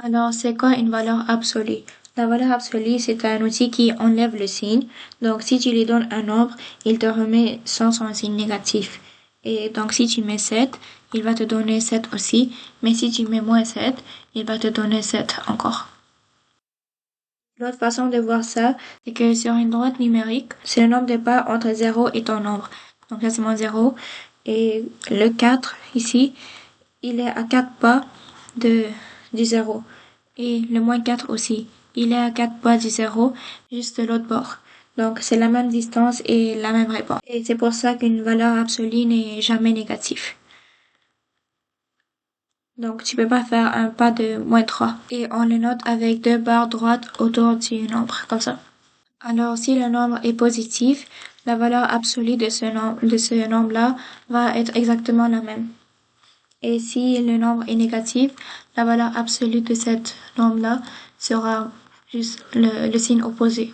Alors, c'est quoi une valeur absolue? La valeur absolue, c'est un outil qui enlève le signe. Donc, si tu lui donnes un nombre, il te remet sans son signe négatif. Et donc, si tu mets 7, il va te donner 7 aussi. Mais si tu mets moins 7, il va te donner 7 encore. L'autre façon de voir ça, c'est que sur une droite numérique, c'est le nombre de pas entre 0 et ton nombre. Donc là, c'est mon 0. Et le 4, ici, il est à 4 pas du 0. Et le moins 4 aussi. Il est à 4 pas du 0, juste de l'autre bord. Donc, c'est la même distance et la même réponse. Et c'est pour ça qu'une valeur absolue n'est jamais négative. Donc, tu peux pas faire un pas de moins 3. Et on le note avec deux barres droites autour du nombre, comme ça. Alors, si le nombre est positif, la valeur absolue de ce nombre-là va être exactement la même. Et si le nombre est négatif, la valeur absolue de cet nombre-là sera juste le signe opposé.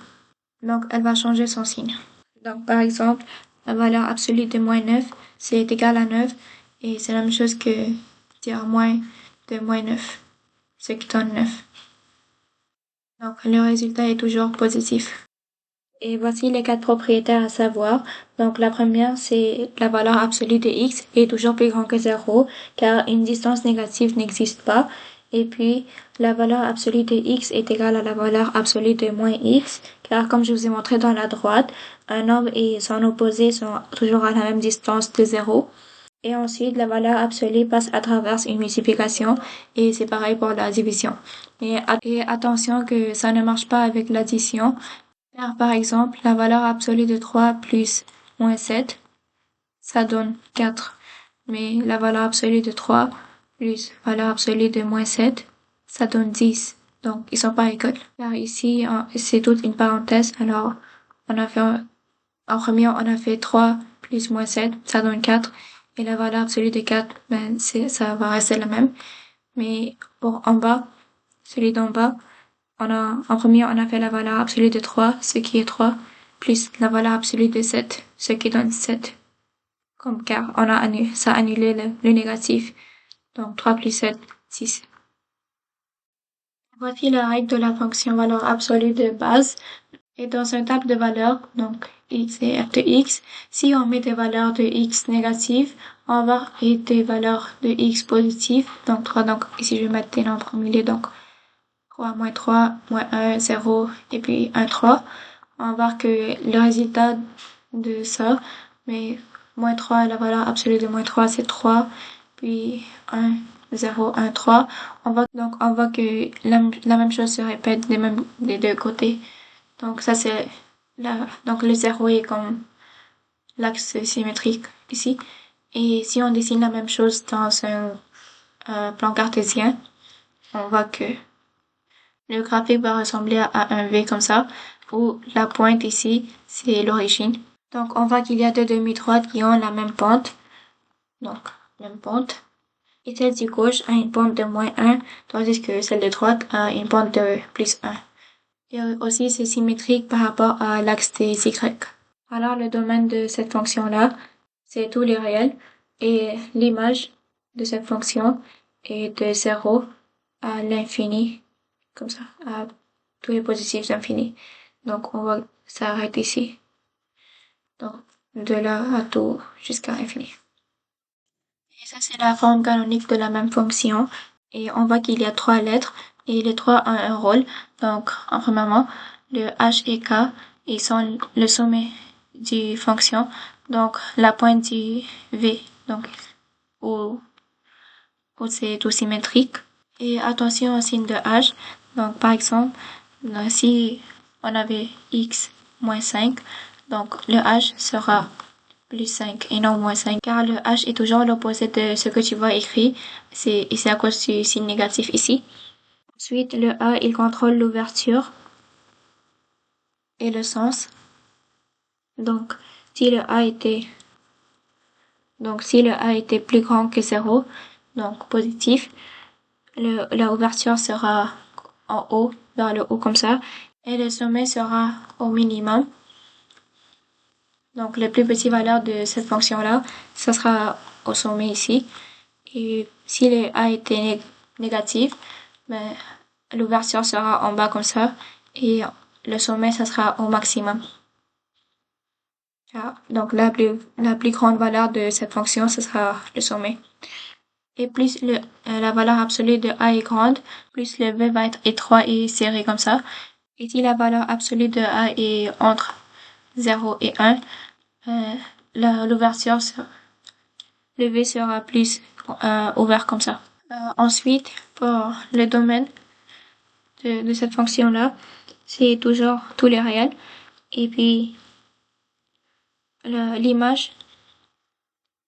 Donc, elle va changer son signe. Donc, par exemple, la valeur absolue de moins 9, c'est égal à 9, et c'est la même chose que dire moins de moins 9, ce qui donne 9. Donc, le résultat est toujours positif. Et voici les quatre propriétaires à savoir. Donc, la première, c'est la valeur absolue de x est toujours plus grand que 0, car une distance négative n'existe pas. Et puis, la valeur absolue de x est égale à la valeur absolue de moins x, car comme je vous ai montré dans la droite, un nombre et son opposé sont toujours à la même distance de 0. Et ensuite, la valeur absolue passe à travers une multiplication, et c'est pareil pour la division. Et attention que ça ne marche pas avec l'addition, car par exemple, la valeur absolue de 3 plus moins 7, ça donne 4. Mais la valeur absolue de 3 plus valeur absolue de moins 7, ça donne 10. Donc, ils sont pas égaux. Car ici, c'est toute une parenthèse. Alors, en premier, on a fait 3 plus moins 7, ça donne 4. Et la valeur absolue de 4, ben, ça va rester la même. Mais pour en bas, celui d'en bas, en premier, on a fait la valeur absolue de 3, ce qui est 3, plus la valeur absolue de 7, ce qui donne 7. Car ça a annulé le négatif. Donc, 3 plus 7, 6. Voici la règle de la fonction valeur absolue de base. Et dans une table de valeurs, donc x et f de x, si on met des valeurs de x négatives, on va voir et des valeurs de x positives, donc 3, donc ici je vais mettre des nombres au milieu, donc 3, moins 3, moins 1, 0, et puis 1, 3. On va voir que le résultat de ça, mais moins 3, la valeur absolue de moins 3, c'est 3, puis 1, 0, 1, 3. On voit que la même chose se répète des deux côtés. Donc ça c'est donc le 0 est comme l'axe symétrique ici. Et si on dessine la même chose dans un plan cartésien, on voit que le graphique va ressembler à un V comme ça, où la pointe ici, c'est l'origine. Donc on voit qu'il y a deux demi-droites qui ont la même pente. Donc, même pente. Et celle du gauche a une pente de moins 1, tandis que celle de droite a une pente de plus 1. Et aussi, c'est symétrique par rapport à l'axe des Y. Alors, le domaine de cette fonction-là, c'est tous les réels. Et l'image de cette fonction est de 0 à l'infini, comme ça, à tous les positifs infinis. Donc, on va s'arrêter ici. Donc, de là à tout jusqu'à l'infini. Et ça, c'est la forme canonique de la même fonction. Et on voit qu'il y a trois lettres et les trois ont un rôle. Donc, premièrement, le H et K, ils sont le sommet du fonction. Donc, la pointe du V, donc, où c'est tout symétrique. Et attention au signe de H. Donc, par exemple, si on avait X moins 5, donc le H sera plus 5 et non moins 5, car le H est toujours l'opposé de ce que tu vois écrit. C'est à cause du signe négatif ici. Ensuite, le A, il contrôle l'ouverture et le sens. Donc, si le A était plus grand que 0, donc positif, la ouverture sera en haut, vers le haut comme ça, et le sommet sera au minimum. Donc, la plus petite valeur de cette fonction-là, ça sera au sommet ici. Et si le A était négatif, ben, l'ouverture sera en bas comme ça, et le sommet, ça sera au maximum. Donc la plus grande valeur de cette fonction, ce sera le sommet. Et plus la valeur absolue de A est grande, plus le V va être étroit et serré comme ça. Et si la valeur absolue de A est entre 0 et 1, l'ouverture, le V sera plus ouvert comme ça. Ensuite, pour le domaine de cette fonction-là, c'est toujours tous les réels. Et puis, l'image,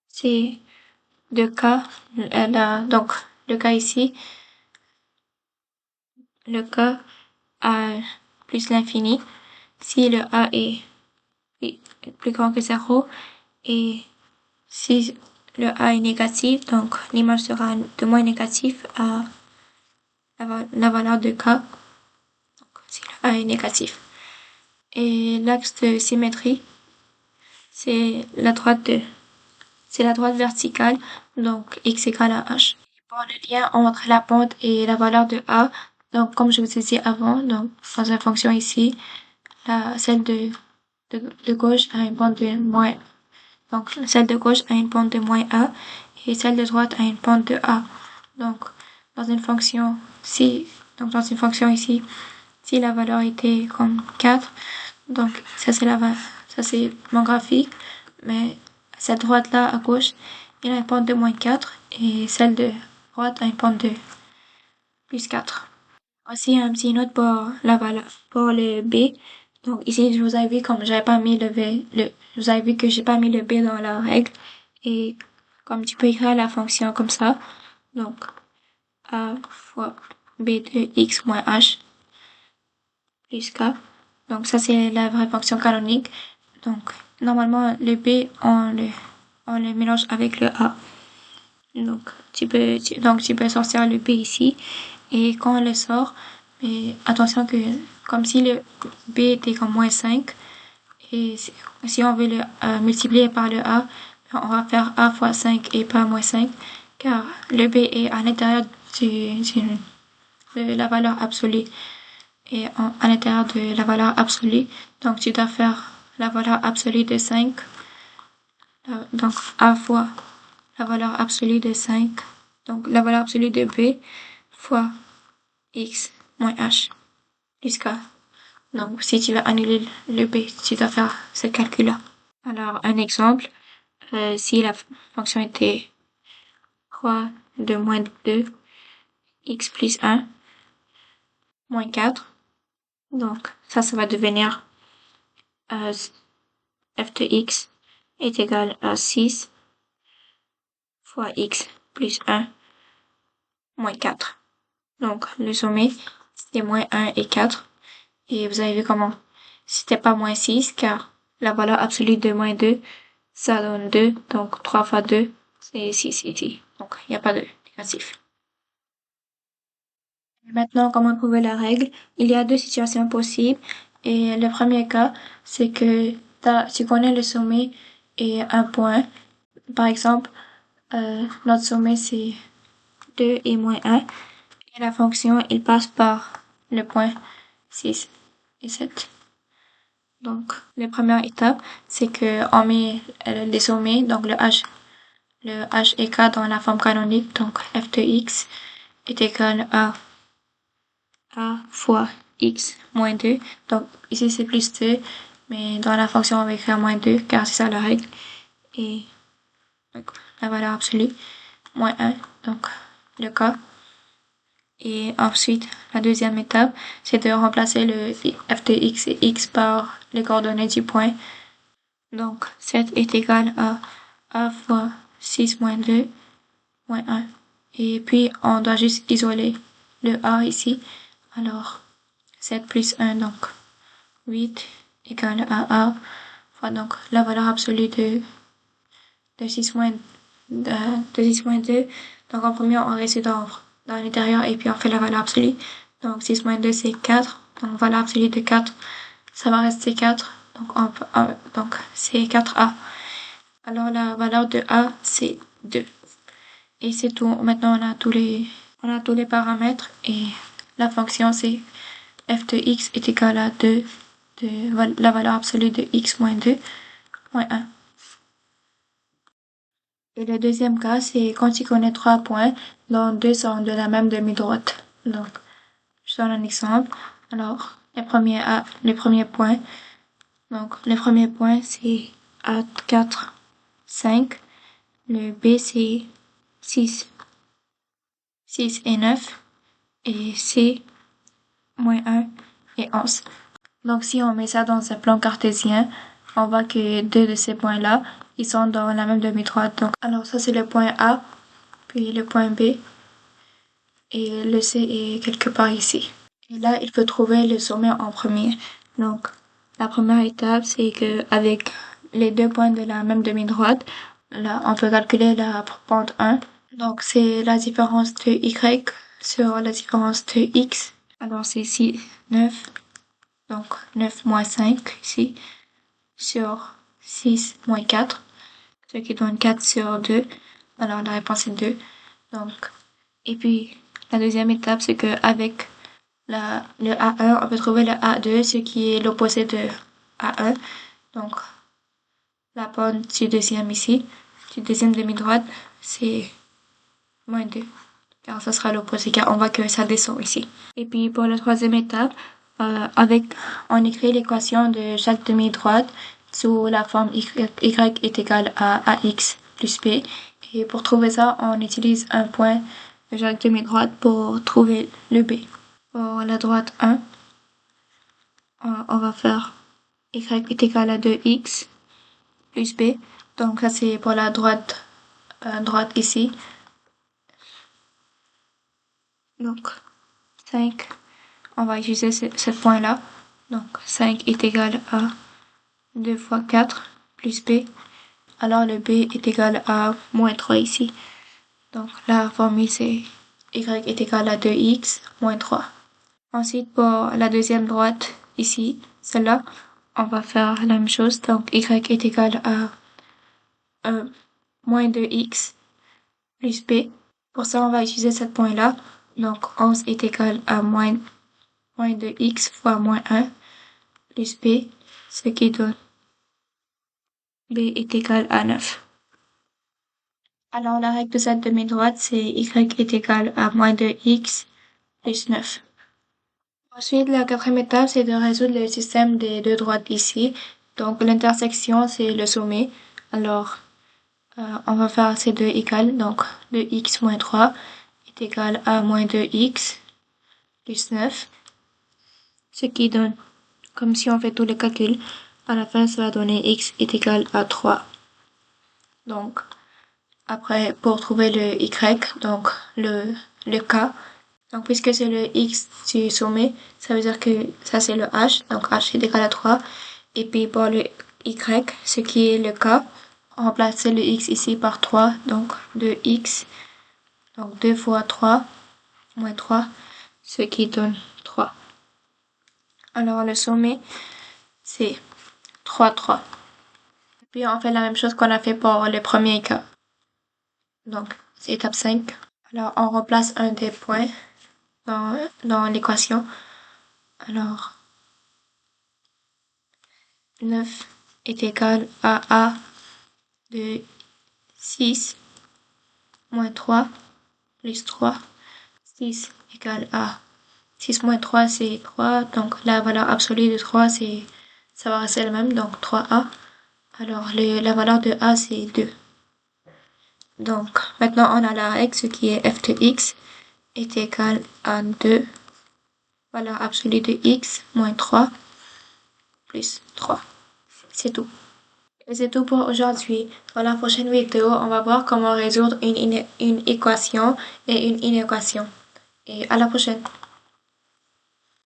c'est de K, donc le K ici, le K à plus l'infini, si le A est plus grand que 0, et si le A est négatif, donc l'image sera de moins négatif à la valeur de K, donc si le A est négatif. Et l'axe de symétrie, c'est la droite verticale, donc x égale à h. Pour le lien entre la pente et la valeur de a, donc comme je vous ai dit avant, donc dans la fonction ici, celle de gauche a une pente de moins, donc celle de gauche a une pente de moins a et celle de droite a une pente de a. Donc dans une fonction ici, si la valeur était comme 4, donc ça c'est mon graphique, mais cette droite-là à gauche, il a une pente de moins 4 et celle de droite a une pente de plus 4. Aussi, un petit note pour la valeur, pour le B. Donc ici, je vous avais vu comme j'avais pas mis je vous avais vu que j'ai pas mis le B dans la règle. Et comme tu peux écrire la fonction comme ça. Donc, A fois B de X moins H plus K. Donc ça, c'est la vraie fonction canonique. Donc, normalement, le B, on le mélange avec le A. Donc, tu peux sortir le B ici. Et quand on le sort, mais attention que, comme si le B était comme moins 5, et si on veut le multiplier par le A, on va faire A fois 5 et pas moins 5, car le B est à l'intérieur de la valeur absolue. Et à l'intérieur de la valeur absolue, donc tu dois faire la valeur absolue de 5, donc A fois la valeur absolue de 5, donc la valeur absolue de B fois X moins H plus K. Donc, si tu veux annuler le B, tu dois faire ce calcul-là. Alors, un exemple, si la fonction était 3 de moins 2, x plus 1, moins 4. Donc, ça va devenir f de x est égal à 6 fois x plus 1, moins 4. Donc, le sommet, c'était moins 1 et 4. Et vous avez vu comment c'était pas moins 6, car la valeur absolue de moins 2, ça donne 2. Donc, 3 fois 2, c'est 6 ici. Donc, il n'y a pas de négatif. Maintenant, comment prouver la règle? Il y a deux situations possibles. Et le premier cas, c'est que tu connais le sommet et un point. Par exemple, notre sommet, c'est 2 et moins 1. Et la fonction, il passe par le point 6 et 7. Donc, la première étape, c'est que on met les sommets, donc le h et k dans la forme canonique, donc f de x est égal à a fois x moins 2. Donc, ici c'est plus 2, mais dans la fonction on va écrire moins 2, car c'est ça la règle. Et donc, la valeur absolue, moins 1, donc le k. Et ensuite, la deuxième étape, c'est de remplacer le f de x et x par les coordonnées du point. Donc, 7 est égal à a fois 6 moins 2 moins 1. Et puis, on doit juste isoler le a ici. Alors, 7 plus 1, donc 8 égale à a fois donc la valeur absolue de 6 moins, de 6 moins 2. Donc, en premier, on reste dans l'intérieur et puis on fait la valeur absolue. Donc, 6 moins 2, c'est 4. Donc, valeur absolue de 4, ça va rester 4. Donc, c'est 4a. Alors, la valeur de a, c'est 2. Et c'est tout. Maintenant, on a tous les paramètres et la fonction c'est f de x est égal à 2 de la valeur absolue de x moins 2 moins 1. Et le deuxième cas, c'est quand tu connais 3 points dont 2 sont de la même demi-droite. Donc, je donne un exemple. Alors, le premier point. Donc, le premier point, c'est A4, 5. Le B, c'est 6 et 9. Et C, moins 1 et 11. Donc, si on met ça dans un plan cartésien, on voit que deux de ces points-là, ils sont dans la même demi-droite. Donc, alors ça, c'est le point A, puis le point B, et le C est quelque part ici. Et là, il faut trouver le sommet en premier. Donc, la première étape, c'est que avec les deux points de la même demi-droite, là, on peut calculer la pente 1. Donc, c'est la différence de Y sur la différence de X. Alors, c'est ici 9. Donc, 9 moins 5 ici, sur 6 moins 4, ce qui donne 4 sur 2. Alors, la réponse est 2. Donc, et puis, la deuxième étape, c'est que avec le A1, on peut trouver le A2, ce qui est l'opposé de A1. Donc, la pente du deuxième ici, du deuxième demi-droite, c'est moins 2. Car ça sera l'opposé, car on voit que ça descend ici. Et puis, pour la troisième étape, on écrit l'équation de chaque demi-droite sous la forme y est égal à ax plus b. Et pour trouver ça, on utilise un point de chaque demi-droite pour trouver le b. Pour la droite 1, on va faire y est égal à 2x plus b. Donc ça c'est pour la droite ici. Donc 5, on va utiliser ce point-là. Donc 5 est égal à 2 fois 4 plus b. Alors le b est égal à moins 3 ici. Donc la formule c'est y est égal à 2x moins 3. Ensuite pour la deuxième droite ici, celle-là, on va faire la même chose. Donc y est égal à moins 2x plus b. Pour ça on va utiliser ce point-là. Donc 11 est égal à moins 2x fois moins 1 plus b, ce qui donne b est égal à 9. Alors la règle de cette demi-droite, c'est y est égal à moins 2x plus 9. Ensuite, la quatrième étape, c'est de résoudre le système des deux droites ici. Donc l'intersection, c'est le sommet. Alors, on va faire ces deux égales. Donc 2x moins 3 est égal à moins 2x plus 9. Ce qui donne, comme si on fait tous les calculs, à la fin, ça va donner x est égal à 3. Donc, après, pour trouver le y, donc le k, donc puisque c'est le x du sommet, ça veut dire que ça c'est le h, donc h est égal à 3. Et puis pour le y, ce qui est le k, on remplace le x ici par 3, donc 2x, donc 2 fois 3, moins 3, ce qui donne 3. Alors le sommet, c'est 3, 3. Puis on fait la même chose qu'on a fait pour le premier cas. Donc, c'est étape 5. Alors, on remplace un des points dans l'équation. Alors, 9 est égal à A de 6 moins 3 plus 3. 6 égale à 6 moins 3, c'est 3. Donc, la valeur absolue de 3, ça va rester la même. Donc, 3A. Alors, la valeur de A, c'est 2. Donc, maintenant, on a la règle, ce qui est f de x est égal à 2, valeur absolue de x, moins 3, plus 3. C'est tout. Et c'est tout pour aujourd'hui. Dans la prochaine vidéo, on va voir comment résoudre une équation et une inéquation. Et à la prochaine.